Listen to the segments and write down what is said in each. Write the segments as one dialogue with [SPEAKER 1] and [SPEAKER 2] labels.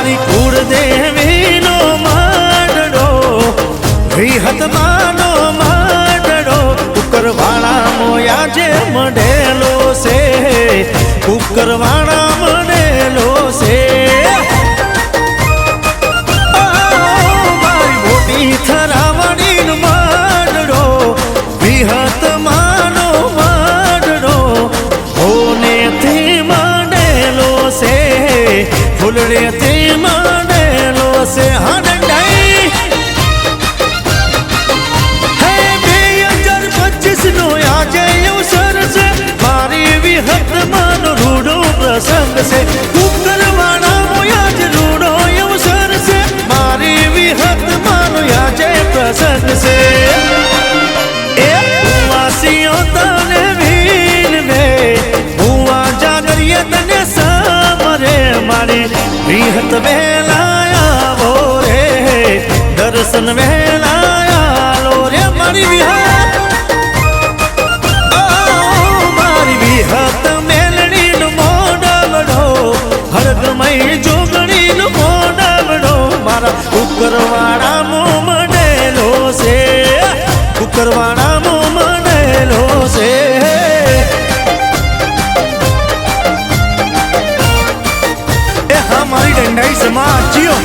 [SPEAKER 1] મારી કુળદેવીનો માંડડો વિહતમાનો માંડડો કુકરવાળા મોયા જે મળેલો છે કુકરવાળા મળેલો છે મારી મોટી થરાવડીનો માંડડો વિહતમાનો માંડડો હોનેથી માંડેલો છે ફૂલડેથી માંડેલો છે હનડાઈ હે 2025 નો આજે અવસર છે મારી વિહતમાનો રૂડો પ્રસંગ છે કુકરવાળા મોયા જ રૂડો અવસર છે મારી વિહતમાનો આજે પ્રસંગ છે એ વાસીઓ તને વીર મે હુઆ જાગરીએ તને સામરે મારી વિહત વેલાયા રે દર્શન વેલાયા લો રે મારી વિહત મારી વિહત મેલડીનો મોડવડો હરગમય જોગણીનો મોડવડો મારા કુકરવાળા મો મળેલો છે કુકરવાળા મો મળેલો છે એ હા મારી ડંડાઈ સમાજ જીઓ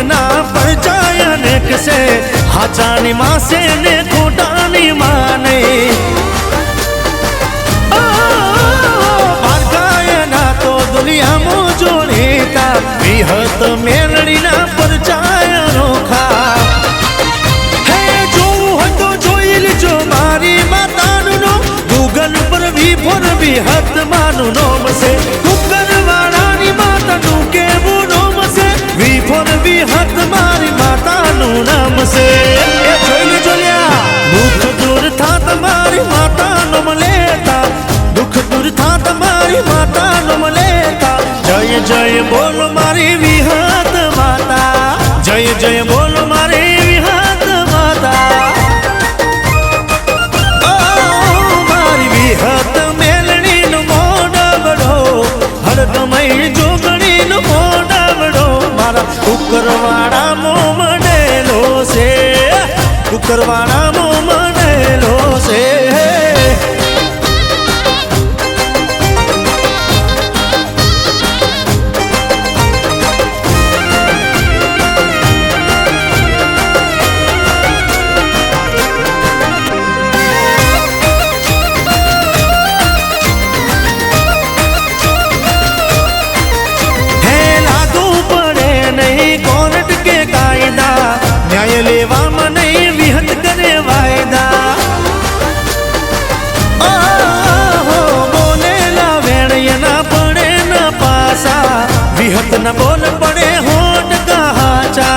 [SPEAKER 1] ना परचाया ने कसे हाचानी माँ से ने खोटानी माने बारकाया ना तो दुनिया मो जोड़ेता विहत मेलड़ी ना परचाया नोखा हे जो हो तो जोई लीजो मारी मातानु नो गूगल पर भी फोर विहत मानु नोम से कुकरवाळानी मातानु केवुं नोम से વી ફોર વિહત મારી માતાનું નામ છે એ જોઈ લેજો લ્યા દુઃખ દૂર થા તમારી માતાનો લેતા દુઃખ દૂર થા તમારી માતાનો લેતા જય જય બોલ મારી વિહત માતા જય જય બોલ મારી વિહત માતા મારી વિહત મેલડીનો મોડવડો હરગમય જોગણીનો મોડવડો મારા કુકરવાળા મો મળેલો છે કુકરવાળા મો મળેલો છે न्याय लेवा मन विहत करे वायदा बोले ला वेणयना पड़े न पासा विहत न बोल पड़े होट कहाचा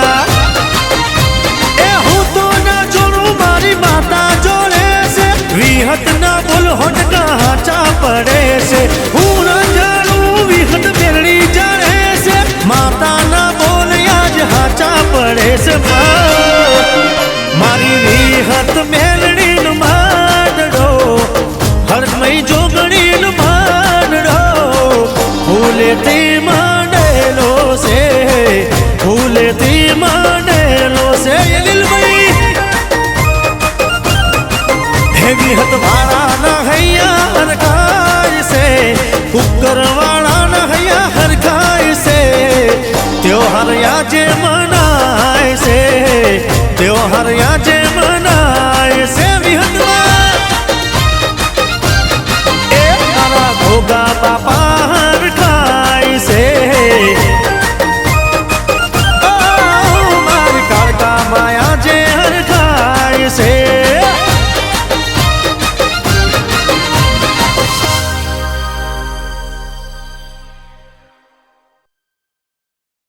[SPEAKER 1] ए हूँ तो न जोड़ू मारी माता जोड़े से विहत न बोल होट कहाचा पड़े से हूँ न जानू विहत मेलड़ी जाने से माता न बोल आज हाचा पड़े से मारी विहत मेलડીનો માંડડો હરમય જોગણીનો માંડડો ફૂલેથી માંડેલો છે ફૂલેથી માંડેલો છે એ લીલભાઈ હે વિહત વાળાના હૈયા હરખાય છે કુકરવાળાના હૈયા હરખાય છે ત્યોહાર આજે મનાય છે ત્યોહાર આજે